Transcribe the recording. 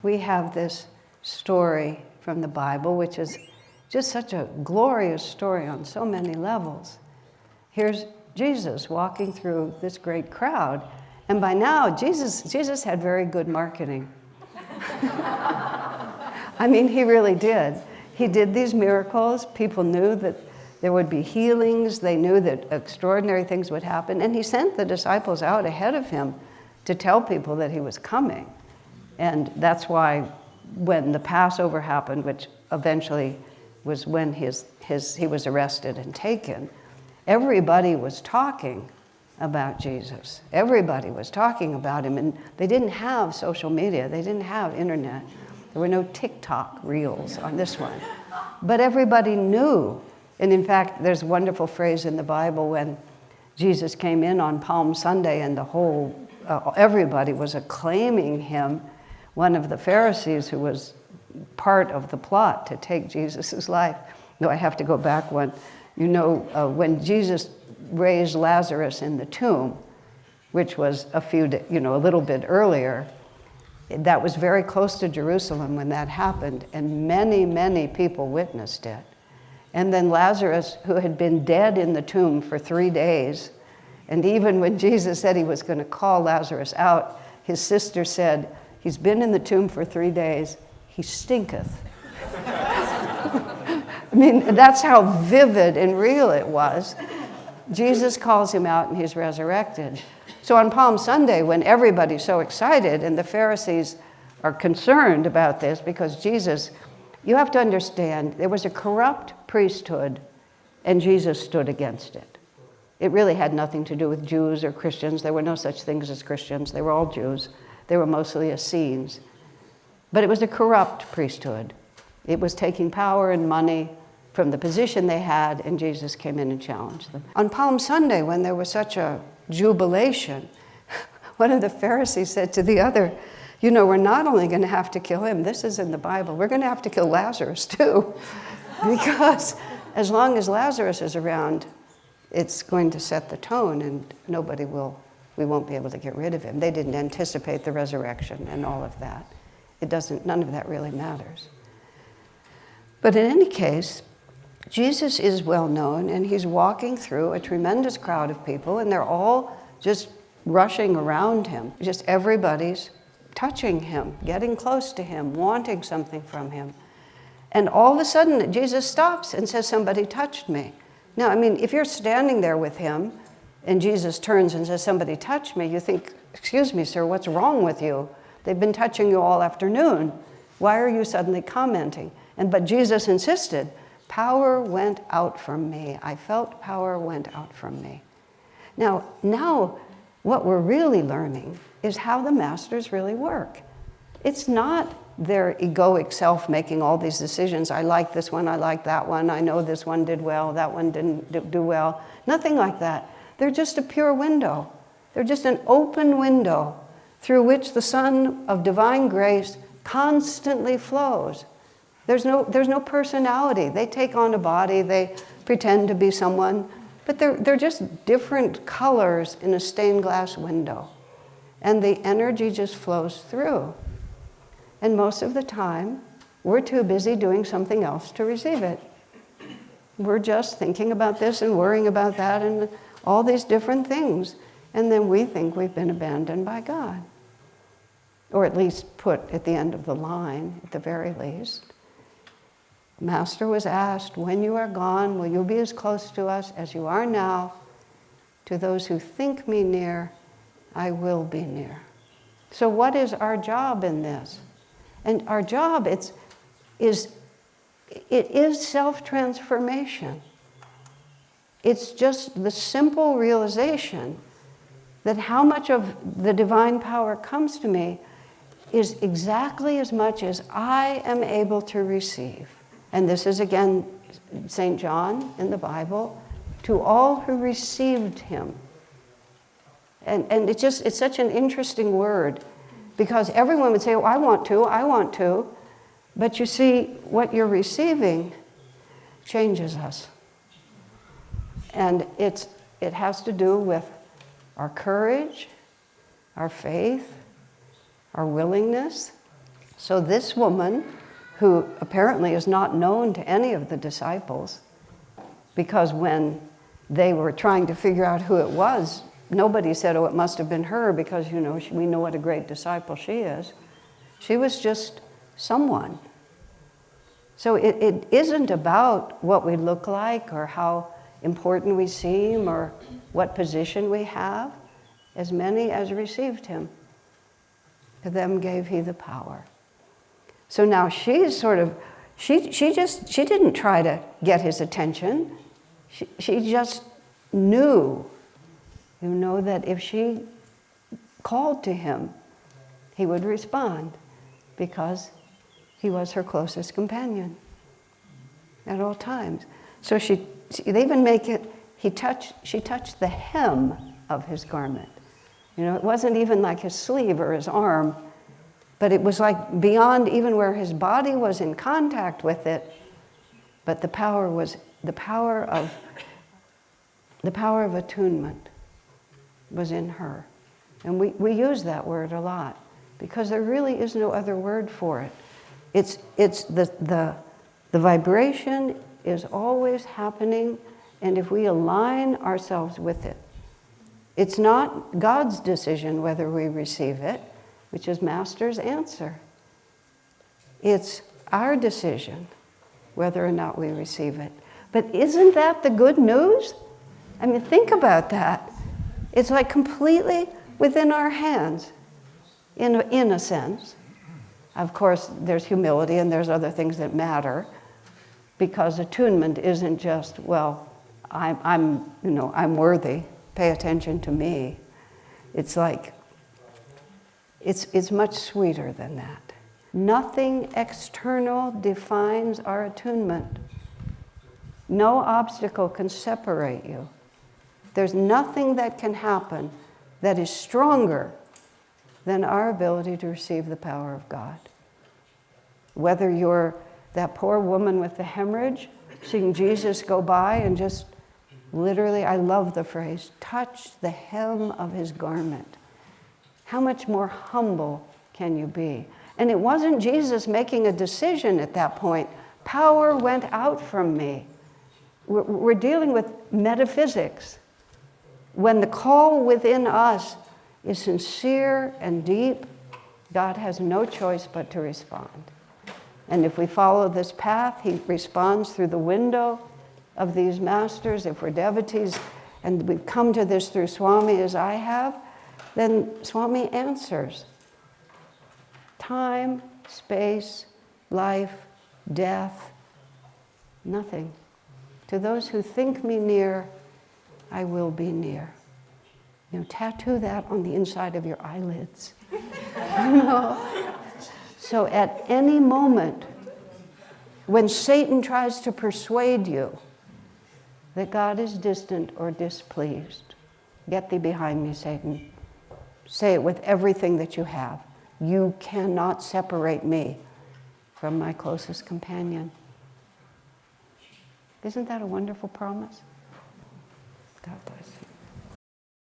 we have this story from the Bible, which is just such a glorious story on so many levels. Here's Jesus walking through this great crowd, and by now, Jesus had very good marketing. I mean, he really did. He did these miracles. People knew that there would be healings. They knew that extraordinary things would happen. And he sent the disciples out ahead of him to tell people that he was coming. And that's why when the Passover happened, which eventually was when he was arrested and taken, everybody was talking about Jesus. Everybody was talking about him. And they didn't have social media. They didn't have internet. There were no TikTok reels on this one. But everybody knew. And in fact, there's a wonderful phrase in the Bible when Jesus came in on Palm Sunday and the whole, everybody was acclaiming him. One of the Pharisees who was part of the plot to take Jesus' life. No, I have to go back one. You know, when Jesus raised Lazarus in the tomb, which was a little bit earlier, that was very close to Jerusalem when that happened, and many, many people witnessed it. And then Lazarus, who had been dead in the tomb for 3 days, and even when Jesus said he was going to call Lazarus out, his sister said, "He's been in the tomb for 3 days, he stinketh." I mean, that's how vivid and real it was. Jesus calls him out and he's resurrected. So on Palm Sunday, when everybody's so excited and the Pharisees are concerned about this because Jesus, you have to understand, there was a corrupt priesthood and Jesus stood against it. It really had nothing to do with Jews or Christians. There were no such things as Christians. They were all Jews. They were mostly Essenes. But it was a corrupt priesthood. It was taking power and money from the position they had, and Jesus came in and challenged them. On Palm Sunday, when there was such a jubilation, one of the Pharisees said to the other, "You know, we're not only going to have to kill him, this is in the Bible, we're going to have to kill Lazarus too." Because as long as Lazarus is around, it's going to set the tone and we won't be able to get rid of him. They didn't anticipate the resurrection and all of that. None of that really matters. But in any case, Jesus is well known, and he's walking through a tremendous crowd of people, and they're all just rushing around him. Just everybody's touching him, getting close to him, wanting something from him. And all of a sudden, Jesus stops and says, "Somebody touched me." Now, I mean, if you're standing there with him, and Jesus turns and says, "Somebody touched me," you think, "Excuse me, sir, what's wrong with you? They've been touching you all afternoon. Why are you suddenly commenting?" But Jesus insisted, "Power went out from me. I felt power went out from me." Now, what we're really learning is how the masters really work. It's not their egoic self making all these decisions. I like this one, I like that one, I know this one did well, that one didn't do well. Nothing like that. They're just a pure window. They're just an open window through which the sun of divine grace constantly flows. There's no personality. They take on a body, they pretend to be someone, but they're just different colors in a stained glass window. And the energy just flows through. And most of the time, we're too busy doing something else to receive it. We're just thinking about this and worrying about that and all these different things. And then we think we've been abandoned by God. Or at least put at the end of the line, at the very least. Master was asked, "When you are gone, will you be as close to us as you are now? To those who think me near, I will be near." So what is our job in this? And our job, it is self-transformation. It's just the simple realization that how much of the divine power comes to me is exactly as much as I am able to receive. And this is again St. John in the Bible, to all who received him. And it's such an interesting word, because everyone would say, "Oh, I want to. But you see, what you're receiving changes us. And it has to do with our courage, our faith, our willingness, So this woman, who apparently is not known to any of the disciples, because when they were trying to figure out who it was, nobody said, oh, it must have been her, because, you know, we know what a great disciple she is. She was just someone. So it isn't about what we look like or how important we seem or what position we have. As many as received him, to them gave he the power. So now she's sort of, she didn't try to get his attention. She just knew, you know, that if she called to him, he would respond, because he was her closest companion at all times. So they even make it, she touched the hem of his garment. You know, it wasn't even like his sleeve or his arm, but it was like beyond even where his body was in contact with it. But the power of attunement was in her. And we use that word a lot because there really is no other word for it. It's the vibration is always happening, and if we align ourselves with it, it's not God's decision whether we receive it, which is Master's answer. It's our decision whether or not we receive it. But isn't that the good news? I mean, think about that. It's like completely within our hands, in a sense. Of course, there's humility and there's other things that matter, because attunement isn't just, well, I'm worthy. Pay attention to me. It's like, it's much sweeter than that. Nothing external defines our attunement. No obstacle can separate you. There's nothing that can happen that is stronger than our ability to receive the power of God. Whether you're that poor woman with the hemorrhage, seeing Jesus go by and just literally, I love the phrase, touch the hem of his garment. How much more humble can you be? And it wasn't Jesus making a decision at that point. Power went out from me. We're dealing with metaphysics. When the call within us is sincere and deep, God has no choice but to respond. And if we follow this path, he responds through the window of these masters. If we're devotees and we've come to this through Swami as I have, then Swami answers. Time, space, life, death, nothing. To those who think me near, I will be near. You know, tattoo that on the inside of your eyelids. You know? So at any moment, when Satan tries to persuade you that God is distant or displeased, get thee behind me, Satan. Say it with everything that you have. You cannot separate me from my closest companion. Isn't that a wonderful promise? God bless you.